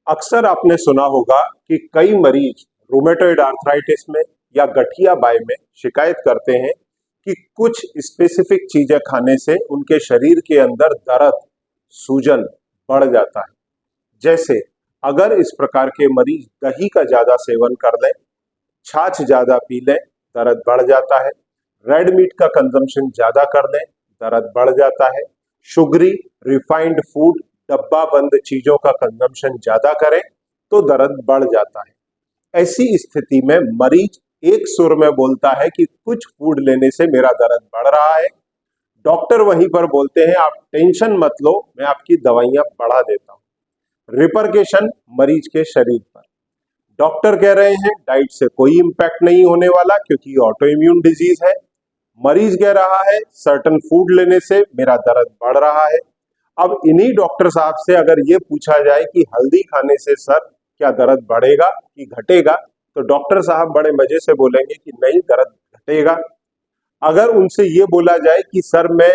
अक्सर आपने सुना होगा कि कई मरीज रूमेटॉइड आर्थराइटिस में या गठिया बाय में शिकायत करते हैं कि कुछ स्पेसिफिक चीजें खाने से उनके शरीर के अंदर दर्द, सूजन बढ़ जाता है। जैसे अगर इस प्रकार के मरीज दही का ज्यादा सेवन कर लें, छाछ ज्यादा पी लें, दर्द बढ़ जाता है। रेड मीट का कंजम्पशन ज्यादा कर लें, दर्द बढ़ जाता है। शुगरी, रिफाइंड फूड, डब्बा बंद चीजों का कंजम्पशन ज्यादा करें तो दर्द बढ़ जाता है। ऐसी स्थिति में मरीज एक सुर में बोलता है कि कुछ फूड लेने से मेरा दर्द बढ़ रहा है। डॉक्टर वहीं पर बोलते हैं आप टेंशन मत लो, मैं आपकी दवाइयां बढ़ा देता हूं। रिपरकेशन मरीज के शरीर पर। डॉक्टर कह रहे हैं डाइट से कोई इंपैक्ट नहीं होने वाला क्योंकि ऑटो इम्यून डिजीज है। मरीज कह रहा है सर्टन फूड लेने से मेरा दर्द बढ़ रहा है। अब इन्हीं डॉक्टर साहब से अगर ये पूछा जाए कि हल्दी खाने से सर क्या दर्द बढ़ेगा कि घटेगा, तो डॉक्टर साहब बड़े मजे से बोलेंगे कि नहीं, दर्द घटेगा। अगर उनसे ये बोला जाए कि सर मैं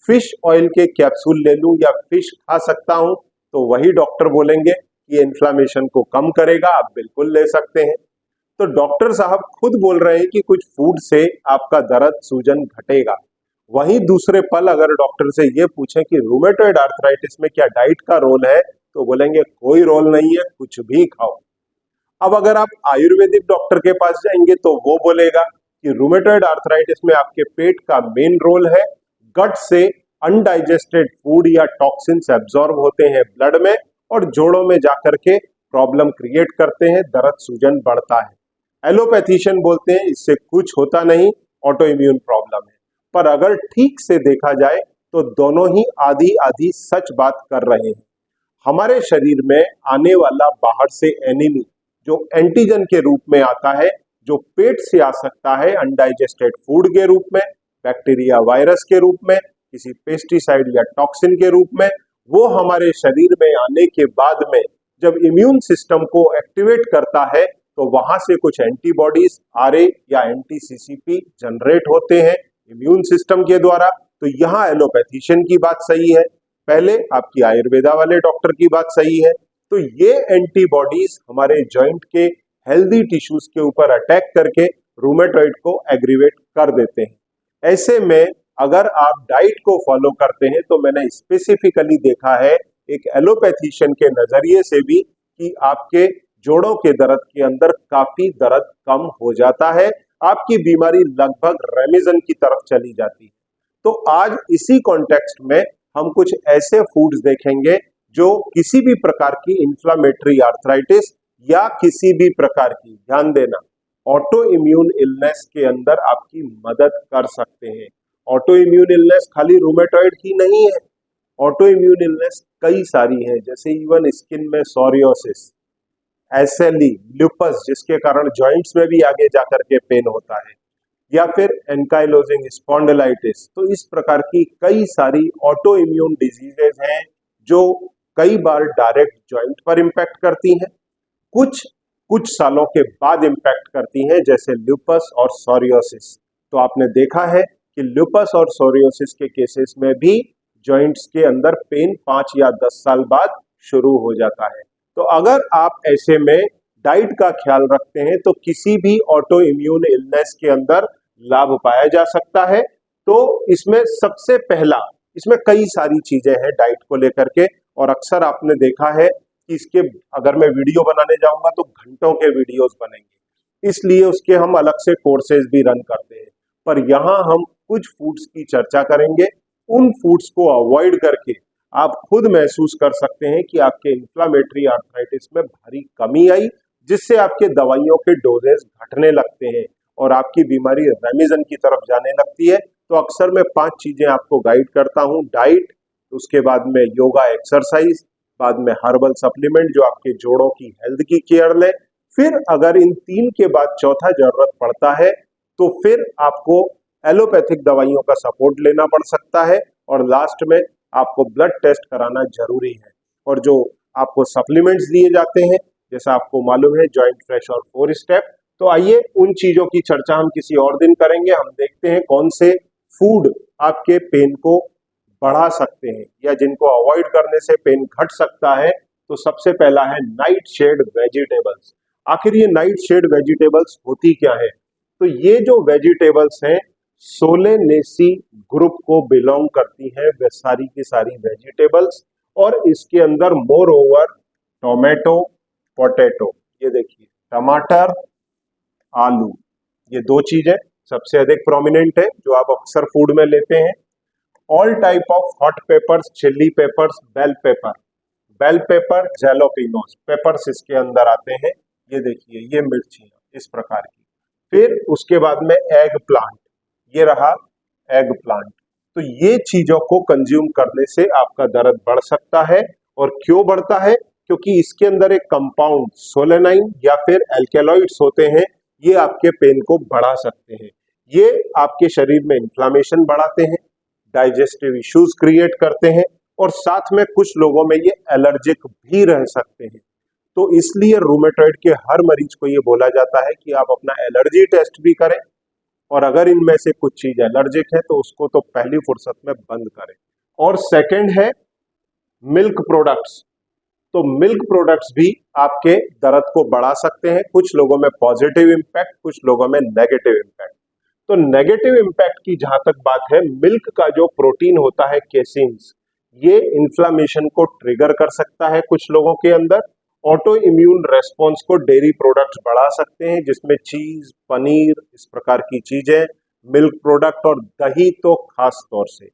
फिश ऑयल के कैप्सूल ले लूं या फिश खा सकता हूं, तो वही डॉक्टर बोलेंगे कि इन्फ्लामेशन को कम करेगा, आप बिल्कुल ले सकते हैं। तो डॉक्टर साहब खुद बोल रहे हैं कि कुछ फूड से आपका दर्द, सूजन घटेगा। वहीं दूसरे पल अगर डॉक्टर से ये पूछें कि रूमेटॉइड आर्थराइटिस में क्या डाइट का रोल है, तो बोलेंगे कोई रोल नहीं है, कुछ भी खाओ। अब अगर आप आयुर्वेदिक डॉक्टर के पास जाएंगे तो वो बोलेगा कि रूमेटॉइड आर्थराइटिस में आपके पेट का मेन रोल है। गट से अनडाइजेस्टेड फूड या टॉक्सिन्स एब्जॉर्ब होते हैं ब्लड में और जोड़ों में जाकर के प्रॉब्लम क्रिएट करते हैं, दर्द, सूजन बढ़ता है। एलोपैथिशियन बोलते हैं इससे कुछ होता नहीं, ऑटो इम्यून प्रॉब्लम है। पर अगर ठीक से देखा जाए तो दोनों ही आधी आधी सच बात कर रहे हैं। हमारे शरीर में आने वाला बाहर से एनिमी जो एंटीजन के रूप में आता है, जो पेट से आ सकता है अनडाइजेस्टेड फूड के रूप में, बैक्टीरिया, वायरस के रूप में, किसी पेस्टिसाइड या टॉक्सिन के रूप में, वो हमारे शरीर में आने के बाद में जब इम्यून सिस्टम को एक्टिवेट करता है तो वहां से कुछ एंटीबॉडीज, आरए या एंटी सीसीपी जनरेट होते हैं इम्यून सिस्टम के द्वारा। तो यहाँ एलोपैथिशियन की बात सही है, पहले आपकी आयुर्वेदा वाले डॉक्टर की बात सही है। तो ये एंटीबॉडीज हमारे जॉइंट के हेल्दी टिश्यूज के ऊपर अटैक करके रूमेटॉइड को एग्रीवेट कर देते हैं। ऐसे में अगर आप डाइट को फॉलो करते हैं तो मैंने स्पेसिफिकली देखा है एक एलोपैथिशियन के नजरिए से भी कि आपके जोड़ों के दर्द के अंदर काफी दर्द कम हो जाता है, आपकी बीमारी लगभग रेमिजन की तरफ चली जाती है। तो आज इसी कॉन्टेक्स्ट में हम कुछ ऐसे फूड्स देखेंगे जो किसी भी प्रकार की इंफ्लामेटरी आर्थराइटिस या किसी भी प्रकार की, ध्यान देना, ऑटो इम्यून इलनेस के अंदर आपकी मदद कर सकते हैं। ऑटो इम्यून इलनेस खाली रूमेटॉइड ही नहीं है, ऑटो इम्यून इलनेस कई सारी है, जैसे इवन स्किन में सोरियोसिस, एसएलई, ल्यूपस जिसके कारण जॉइंट्स में भी आगे जाकर के पेन होता है, या फिर एंकाइलोजिंग स्पॉन्डिलाइटिस। तो इस प्रकार की कई सारी ऑटो इम्यून डिजीजेज हैं जो कई बार डायरेक्ट जॉइंट पर इंपैक्ट करती हैं, कुछ कुछ सालों के बाद इंपैक्ट करती हैं, जैसे ल्यूपस और सोरियोसिस। तो आपने देखा है कि ल्यूपस और सोरियोसिस के केसेस में भी जॉइंट्स के अंदर पेन 5 या 10 साल बाद शुरू हो जाता है। तो अगर आप ऐसे में डाइट का ख्याल रखते हैं तो किसी भी ऑटो इम्यून इलनेस के अंदर लाभ पाया जा सकता है। तो इसमें सबसे पहला, इसमें कई सारी चीजें हैं डाइट को लेकर के, और अक्सर आपने देखा है कि इसके अगर मैं वीडियो बनाने जाऊंगा तो घंटों के वीडियोस बनेंगे, इसलिए उसके हम अलग से कोर्सेज भी रन करते हैं। पर यहाँ हम कुछ फूड्स की चर्चा करेंगे, उन फूड्स को अवॉइड करके आप खुद महसूस कर सकते हैं कि आपके इंफ्लामेटरी आर्थराइटिस में भारी कमी आई, जिससे आपके दवाइयों के डोजेस घटने लगते हैं और आपकी बीमारी रेमिजन की तरफ जाने लगती है। तो अक्सर मैं 5 चीजें आपको गाइड करता हूँ, डाइट, उसके बाद में योगा एक्सरसाइज, बाद में हर्बल सप्लीमेंट जो आपके जोड़ों की हेल्थ की केयर ले, फिर अगर इन 3 के बाद चौथा जरूरत पड़ता है तो फिर आपको एलोपैथिक दवाइयों का सपोर्ट लेना पड़ सकता है, और लास्ट में आपको ब्लड टेस्ट कराना जरूरी है। और जो आपको सप्लीमेंट्स दिए जाते हैं, जैसा आपको मालूम है जॉइंट फ्रेश और 4 स्टेप, तो आइए उन चीजों की चर्चा हम किसी और दिन करेंगे। हम देखते हैं कौन से फूड आपके पेन को बढ़ा सकते हैं या जिनको अवॉइड करने से पेन घट सकता है, तो सबसे पहला है नाइट शेड वेजिटेबल्स। आखिर ये नाइट शेड वेजिटेबल्स होती क्या है? तो ये जो वेजिटेबल्स हैं सोलेनेसी ग्रुप को बिलोंग करती है वे सारी की सारी वेजिटेबल्स, और इसके अंदर मोर ओवर टोमेटो, पोटैटो, ये देखिए टमाटर, आलू, ये दो चीजें सबसे अधिक प्रोमिनेंट है जो आप अक्सर फूड में लेते हैं। All type of hot peppers, chilli peppers, bell pepper, jalapenos peppers इसके अंदर आते हैं। ये देखिए ये मिर्चियां इस प्रकार की। फिर उसके बाद में एग प्लांट, ये रहा एग प्लांट। तो ये चीजों को कंज्यूम करने से आपका दर्द बढ़ सकता है। और क्यों बढ़ता है? क्योंकि इसके अंदर एक कंपाउंड सोलेनाइन या फिर एल्केलॉइड्स होते हैं, ये आपके पेन को बढ़ा सकते हैं। ये आपके शरीर में इन्फ्लामेशन बढ़ाते हैं, डाइजेस्टिव इश्यूज क्रिएट करते हैं, और साथ में कुछ लोगों में ये एलर्जिक भी रह सकते हैं। तो इसलिए रूमेटॉइड के हर मरीज को ये बोला जाता है कि आप अपना एलर्जी टेस्ट भी करें, और अगर इनमें से कुछ चीज एलर्जिक है तो उसको तो पहली फुर्सत में बंद करें। और सेकंड है मिल्क प्रोडक्ट्स। तो मिल्क प्रोडक्ट्स भी आपके दर्द को बढ़ा सकते हैं, कुछ लोगों में पॉजिटिव इंपैक्ट, कुछ लोगों में नेगेटिव इंपैक्ट। तो नेगेटिव इंपैक्ट की जहां तक बात है, मिल्क का जो प्रोटीन होता है केसिन्स, ये इन्फ्लामेशन को ट्रिगर कर सकता है कुछ लोगों के अंदर। ऑटो इम्यून रेस्पॉन्स को डेयरी प्रोडक्ट्स बढ़ा सकते हैं, जिसमें चीज, पनीर, इस प्रकार की चीजें, मिल्क प्रोडक्ट और दही तो खास तौर से।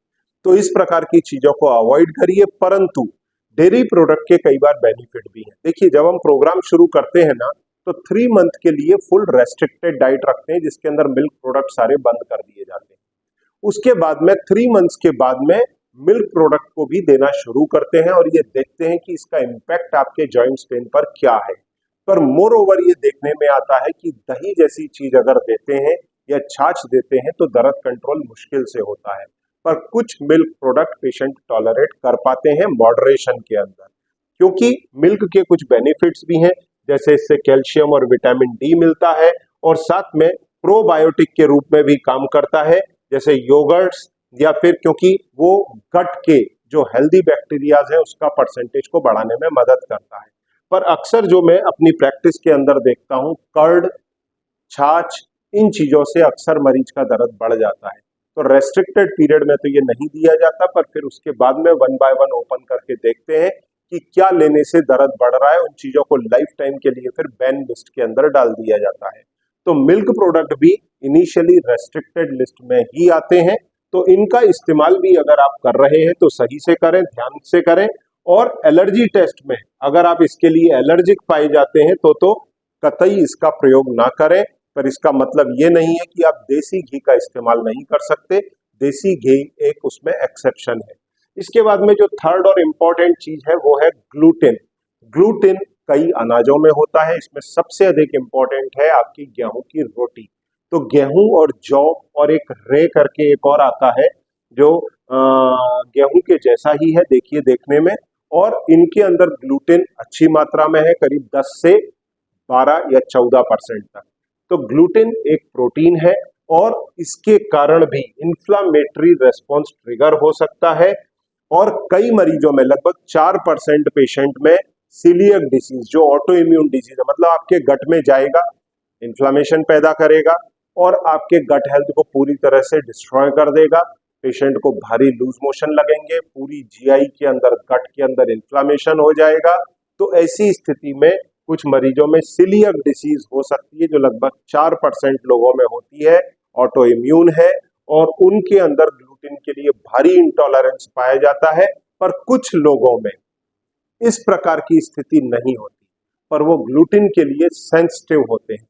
तो इस प्रकार की चीजों को अवॉइड करिए, परंतु डेयरी प्रोडक्ट के कई बार बेनिफिट भी हैं। देखिए जब हम प्रोग्राम शुरू करते हैं ना, तो 3 मंथ के लिए फुल रेस्ट्रिक्टेड डाइट रखते हैं, जिसके अंदर मिल्क प्रोडक्ट सारे बंद कर दिए जाते हैं। उसके बाद में 3 मंथ्स के बाद में मिल्क प्रोडक्ट को भी देना शुरू करते हैं, और ये देखते हैं कि इसका इम्पैक्ट आपके जॉइंट्स पेन पर क्या है। पर मोर ओवर ये देखने में आता है कि दही जैसी चीज अगर देते हैं या छाछ देते हैं तो दर्द कंट्रोल मुश्किल से होता है। पर कुछ मिल्क प्रोडक्ट पेशेंट टॉलरेट कर पाते हैं मॉडरेशन के अंदर, क्योंकि मिल्क के कुछ बेनिफिट्स भी हैं, जैसे इससे कैल्शियम और विटामिन डी मिलता है, और साथ में प्रोबायोटिक के रूप में भी काम करता है, जैसे योगर्ट्स, या फिर क्योंकि वो गट के जो हेल्दी बैक्टीरियाज है उसका परसेंटेज को बढ़ाने में मदद करता है। पर अक्सर जो मैं अपनी प्रैक्टिस के अंदर देखता हूँ, कर्ड, छाछ, इन चीजों से अक्सर मरीज का दर्द बढ़ जाता है। तो रेस्ट्रिक्टेड पीरियड में तो ये नहीं दिया जाता, पर फिर उसके बाद में 1 बाय 1 ओपन करके देखते हैं कि क्या लेने से दर्द बढ़ रहा है। उन चीजों को लाइफ टाइम के लिए फिर बैन लिस्ट के अंदर डाल दिया जाता है। तो मिल्क प्रोडक्ट भी इनिशियली रेस्ट्रिक्टेड लिस्ट में ही आते हैं, तो इनका इस्तेमाल भी अगर आप कर रहे हैं तो सही से करें, ध्यान से करें। और एलर्जी टेस्ट में अगर आप इसके लिए एलर्जिक पाए जाते हैं तो कतई इसका प्रयोग ना करें। पर इसका मतलब ये नहीं है कि आप देसी घी का इस्तेमाल नहीं कर सकते, देसी घी एक उसमें एक्सेप्शन है। इसके बाद में जो थर्ड और इम्पोर्टेंट चीज है वो है ग्लूटेन। ग्लूटेन कई अनाजों में होता है, इसमें सबसे अधिक इम्पोर्टेंट है आपकी गेहूं की रोटी। तो गेहूं और जौ और एक रे करके एक और आता है जो गेहूं के जैसा ही है देखिए देखने में, और इनके अंदर ग्लूटेन अच्छी मात्रा में है, करीब 10 से 12 या 14% तक। तो ग्लूटेन एक प्रोटीन है, और इसके कारण भी इन्फ्लामेटरी रेस्पॉन्स ट्रिगर हो सकता है। और कई मरीजों में लगभग 4% पेशेंट में सीलियक डिसीज, जो ऑटो इम्यून डिसीज है, मतलब आपके गट में जाएगा, इन्फ्लामेशन पैदा करेगा और आपके गट हेल्थ को पूरी तरह से डिस्ट्रॉय कर देगा। पेशेंट को भारी लूज मोशन लगेंगे, पूरी जीआई के अंदर, गट के अंदर इन्फ्लामेशन हो जाएगा। तो ऐसी स्थिति में कुछ मरीजों में सीलियक डिसीज हो सकती है, जो लगभग 4% लोगों में होती है, ऑटो इम्यून है, और उनके अंदर ग्लूटेन के लिए भारी इंटॉलरेंस पाया जाता है। पर कुछ लोगों में इस प्रकार की स्थिति नहीं होती, पर वो ग्लूटेन के लिए सेंसिटिव होते हैं।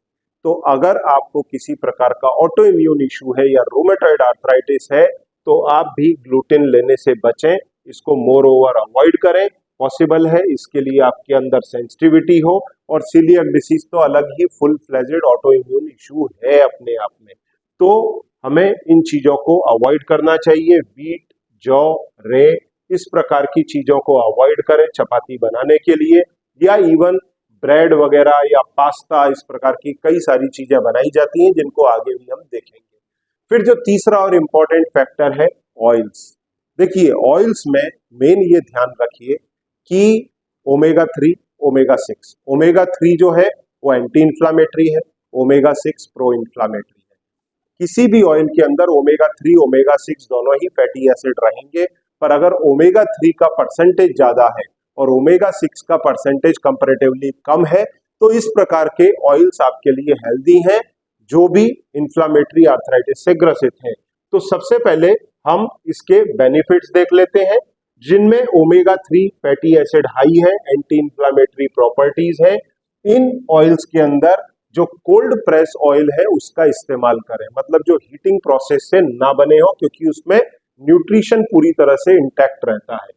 तो अगर आपको किसी प्रकार का ऑटो इम्यून इशू है या रूमेटॉइड आर्थराइटिस है, तो आप भी ग्लूटेन लेने से बचें, इसको मोर ओवर अवॉइड करें। पॉसिबल है इसके लिए आपके अंदर सेंसिटिविटी हो, और सीलियक डिसीज तो अलग ही full fledged autoimmune issue है अपने आप में। तो हमें इन चीजों को अवॉइड करना चाहिए। वीट, जौ, रे, इस प्रकार की चीजों को अवॉइड करें चपाती बनाने के लिए, या इवन ब्रेड वगैरह या पास्ता, इस प्रकार की कई सारी चीजें बनाई जाती हैं जिनको आगे भी हम देखेंगे। फिर जो तीसरा और इम्पोर्टेंट फैक्टर है ऑयल्स। देखिए ऑयल्स में मेन ये ध्यान रखिए कि ओमेगा 3, ओमेगा 6। ओमेगा 3 जो है वो एंटी इंफ्लामेटरी है, ओमेगा 6 प्रो इंफ्लामेटरी है। किसी भी ऑयल के अंदर ओमेगा 3, ओमेगा 6 दोनों ही फैटी एसिड रहेंगे, पर अगर ओमेगा 3 का परसेंटेज ज्यादा है और ओमेगा 6 का परसेंटेज कंपैरेटिवली कम है, तो इस प्रकार के ऑयल्स आपके लिए हेल्दी हैं जो भी इंफ्लामेटरी आर्थराइटिस से ग्रसित हैं। तो सबसे पहले हम इसके बेनिफिट्स देख लेते हैं, जिनमें ओमेगा 3 फैटी एसिड हाई है, एंटी इंफ्लामेटरी प्रॉपर्टीज है। इन ऑयल्स के अंदर जो कोल्ड प्रेस ऑयल है उसका इस्तेमाल करें, मतलब जो हीटिंग प्रोसेस से ना बने हो, क्योंकि उसमें न्यूट्रिशन पूरी तरह से इंटैक्ट रहता है।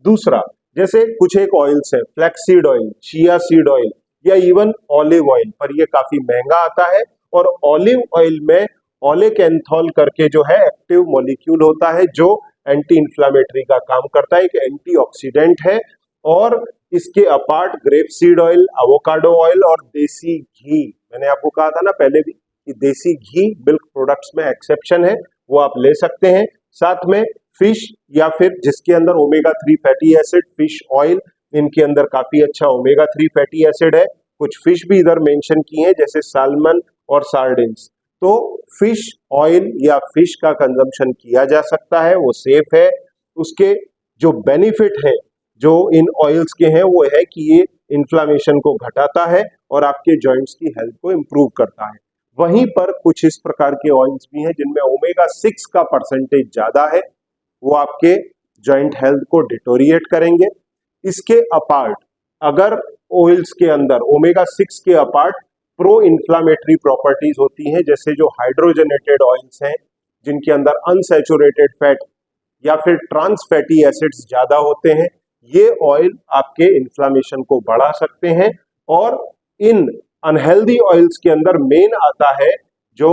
दूसरा, जैसे कुछ एक ऑयल्स है, flaxseed oil, chia seed oil या इवन ऑलिव ऑयल, पर ये काफी महंगा आता है। और ऑलिव ऑयल में ओलेकेंथॉल करके जो है एक्टिव मॉलिक्यूल होता है जो एंटी इंफ्लामेटरी का काम करता है, एक एंटीऑक्सीडेंट है। और इसके apart grape seed oil, avocado oil और देसी घी, मैंने आपको कहा था ना पहले भी कि देसी घी मिल्क प्रोडक्ट्स में एक्सेप्शन है, वो आप ले सकते हैं। साथ में फिश या फिर जिसके अंदर omega 3 fatty acid, fish oil, इनके अंदर काफी अच्छा ओमेगा 3 फैटी एसिड है। कुछ फिश भी इधर मेंशन किए हैं जैसे साल्मन और सार्डिन्स। तो फिश ऑयल या फिश का कंजम्पशन किया जा सकता है, वो सेफ है। उसके जो बेनिफिट है जो इन ऑयल्स के हैं वो है कि ये इन्फ्लामेशन को घटाता है और आपके जॉइंट्स की हेल्थ को इंप्रूव करता है। वहीं पर कुछ इस प्रकार के ऑयल्स भी हैं जिनमें ओमेगा 6 का परसेंटेज ज्यादा है, वो आपके जॉइंट हेल्थ को डिटोरिएट करेंगे। इसके अपार्ट अगर ऑयल्स के अंदर ओमेगा 6 के अपार्ट प्रो इंफ्लामेटरी प्रॉपर्टीज होती हैं, जैसे जो हाइड्रोजनेटेड ऑयल्स हैं जिनके अंदर अनसैचुरेटेड फैट या फिर ट्रांस फैटी एसिड्स ज्यादा होते हैं, ये ऑयल आपके इन्फ्लामेशन को बढ़ा सकते हैं। और इन अनहेल्दी ऑयल्स के अंदर मेन आता है जो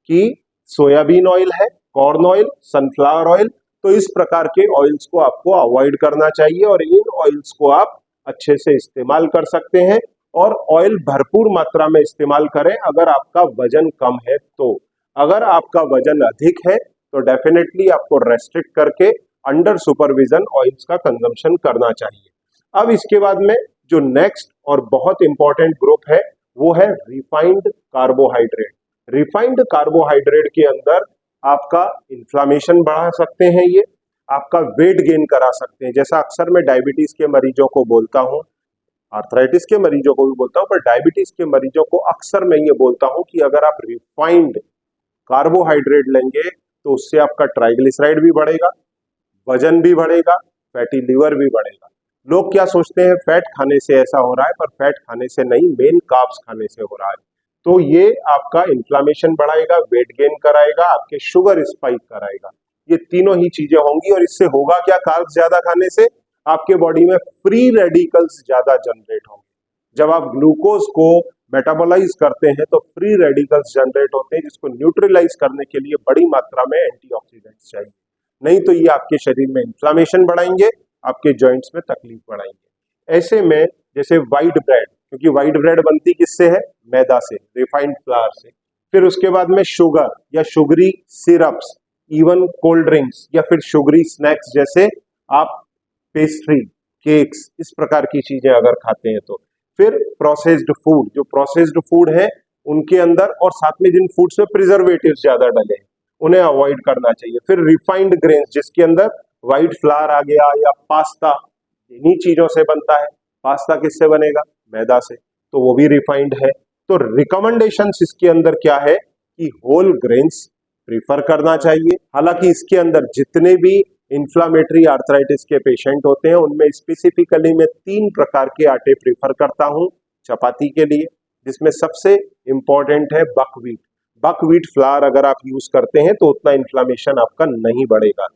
कि सोयाबीन ऑयल है, कॉर्न ऑयल, सनफ्लावर ऑयल। तो इस प्रकार के ऑयल्स को आपको अवॉइड करना चाहिए और इन ऑयल्स को आप अच्छे से इस्तेमाल कर सकते हैं। और ऑयल भरपूर मात्रा में इस्तेमाल करें अगर आपका वजन कम है तो। अगर आपका वजन अधिक है तो डेफिनेटली आपको रेस्ट्रिक्ट करके अंडर सुपरविजन ऑयल्स का कंजम्पशन करना चाहिए। अब इसके बाद में जो नेक्स्ट और बहुत इंपॉर्टेंट ग्रुप है वो है रिफाइंड कार्बोहाइड्रेट। रिफाइंड कार्बोहाइड्रेट के अंदर आपका इन्फ्लामेशन बढ़ा सकते हैं, ये आपका वेट गेन करा सकते हैं। जैसा अक्सर मैं डायबिटीज के मरीजों को बोलता हूँ, आर्थराइटिस के मरीजों को भी बोलता हूँ, पर डायबिटीज के मरीजों को अक्सर मैं ये बोलता हूँ कि अगर आप रिफाइंड कार्बोहाइड्रेट लेंगे तो उससे आपका ट्राइग्लिसराइड भी बढ़ेगा, वजन भी बढ़ेगा, फैटी लिवर भी बढ़ेगा। लोग क्या सोचते हैं फैट खाने से ऐसा हो रहा है, पर फैट खाने से नहीं, मेन कार्ब्स खाने से हो रहा है। तो ये आपका इन्फ्लामेशन बढ़ाएगा, वेट गेन कराएगा, आपके शुगर स्पाइक कराएगा, ये तीनों ही चीजें होंगी। और इससे होगा क्या, कार्ब्स ज्यादा खाने से आपके बॉडी में फ्री रेडिकल्स ज्यादा जनरेट होंगे। जब आप ग्लूकोज को मेटाबोलाइज करते हैं तो फ्री रेडिकल्स जनरेट होते हैं, जिसको न्यूट्रलाइज करने के लिए बड़ी मात्रा में एंटीऑक्सीडेंट्स चाहिए। नहीं तो ये आपके शरीर में इन्फ्लामेशन बढ़ाएंगे, आपके जॉइंट्स में तकलीफ बढ़ाएंगे। ऐसे में जैसे व्हाइट ब्रेड, क्योंकि व्हाइट ब्रेड बनती किससे है, मैदा से, रिफाइंड फ्लावर से। फिर उसके बाद में शुगर या sugary syrups, even cold drinks या फिर शुगरी स्नैक्स जैसे आप पेस्ट्री, केक्स, इस प्रकार की चीजें अगर खाते हैं तो। फिर प्रोसेस्ड फूड, जो प्रोसेस्ड फूड है उनके अंदर और साथ में जिन फूड्स में प्रिजर्वेटिव्स ज्यादा डले हैं उन्हें अवॉइड करना चाहिए। फिर रिफाइंड ग्रेन्स जिसके अंदर व्हाइट फ्लावर आ गया या पास्ता, इन्हीं चीजों से बनता है। पास्ता किससे बनेगा, मैदा से, तो वो भी रिफाइंड है। तो रिकमेंडेशंस इसके अंदर क्या है कि होल ग्रेन्स प्रीफर करना चाहिए। हालांकि इसके अंदर जितने भी इन्फ्लामेटरी आर्थराइटिस के पेशेंट होते हैं उनमें स्पेसिफिकली मैं 3 प्रकार के आटे प्रीफर करता हूं चपाती के लिए, जिसमें सबसे इंपॉर्टेंट है बकव्हीट। बकव्हीट फ्लावर अगर आप यूज करते हैं तो उतना इन्फ्लामेशन आपका नहीं बढ़ेगा।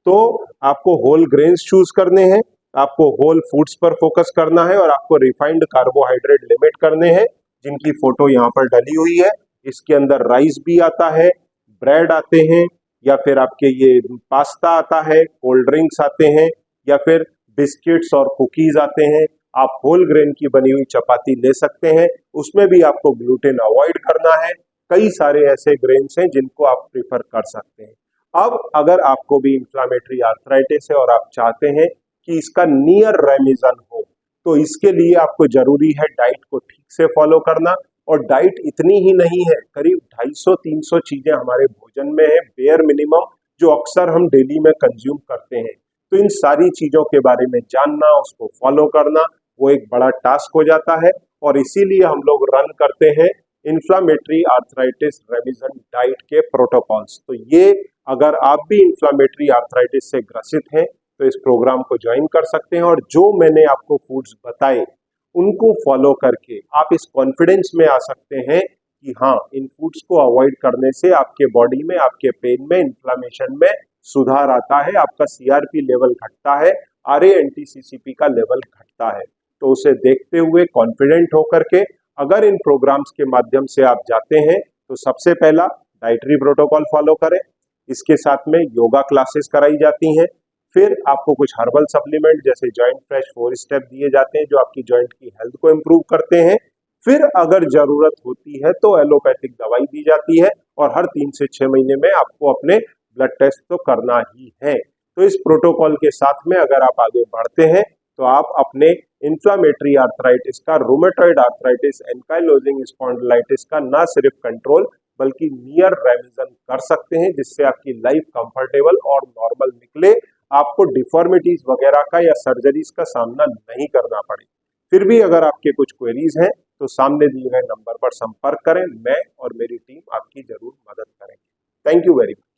तो आपको होल ग्रेन्स चूज करने हैं, आपको होल फूड्स पर फोकस करना है और आपको रिफाइंड कार्बोहाइड्रेट लिमिट करने हैं, जिनकी फोटो यहाँ पर डली हुई है। इसके अंदर राइस भी आता है, ब्रेड आते हैं, या फिर आपके ये पास्ता आता है, कोल्ड ड्रिंक्स आते हैं, या फिर बिस्किट्स और कुकीज आते हैं। आप होल ग्रेन की बनी हुई चपाती ले सकते हैं, उसमें भी आपको ग्लूटेन अवॉइड करना है। कई सारे ऐसे ग्रेन्स हैं जिनको आप प्रीफर कर सकते हैं। अब अगर आपको भी इंफ्लामेटरी आर्थराइटिस है और आप चाहते हैं कि इसका नियर रेमिशन हो, तो इसके लिए आपको जरूरी है डाइट को ठीक से फॉलो करना। और डाइट इतनी ही नहीं है, करीब 250-300 चीजें हमारे भोजन में है बेयर मिनिमम, जो अक्सर हम डेली में कंज्यूम करते हैं। तो इन सारी चीजों के बारे में जानना, उसको फॉलो करना, वो एक बड़ा टास्क हो जाता है। और इसीलिए हम लोग रन करते हैं इन्फ्लामेटरी आर्थराइटिस रेमिशन डाइट के प्रोटोकॉल्स। तो ये अगर आप भी इन्फ्लामेटरी आर्थराइटिस से ग्रसित हैं तो इस प्रोग्राम को ज्वाइन कर सकते हैं। और जो मैंने आपको फूड्स बताए उनको फॉलो करके आप इस कॉन्फिडेंस में आ सकते हैं कि हाँ, इन फूड्स को अवॉइड करने से आपके बॉडी में, आपके पेन में, इन्फ्लामेशन में सुधार आता है, आपका सीआरपी लेवल घटता है, आरए एंटी-सीसीपी का लेवल घटता है। तो उसे देखते हुए कॉन्फिडेंट होकर के अगर इन प्रोग्राम्स के माध्यम से आप जाते हैं तो सबसे पहला डाइटरी प्रोटोकॉल फॉलो करें। इसके साथ में योगा क्लासेस कराई जाती हैं। फिर आपको कुछ हर्बल सप्लीमेंट जैसे जॉइंट फ्रेश 4 स्टेप दिए जाते हैं जो आपकी जॉइंट की हेल्थ को इम्प्रूव करते हैं। फिर अगर जरूरत होती है तो एलोपैथिक दवाई दी जाती है और हर 3 से 6 महीने में आपको अपने ब्लड टेस्ट तो करना ही है। तो इस प्रोटोकॉल के साथ में अगर आप आगे बढ़ते हैं तो आप अपने इन्फ्लामेटरी आर्थराइटिस का, रूमेटॉइड आर्थराइटिस, एंकाइलोजिंग स्पॉन्डिलाइटिस का ना सिर्फ कंट्रोल बल्कि नियर रेमिशन कर सकते हैं, जिससे आपकी लाइफ कंफर्टेबल और नॉर्मल निकले, आपको डिफॉर्मिटीज वगैरह का या सर्जरीज का सामना नहीं करना पड़े। फिर भी अगर आपके कुछ क्वेरीज हैं तो सामने दिए गए नंबर पर संपर्क करें, मैं और मेरी टीम आपकी जरूर मदद करेंगे। Thank you very much.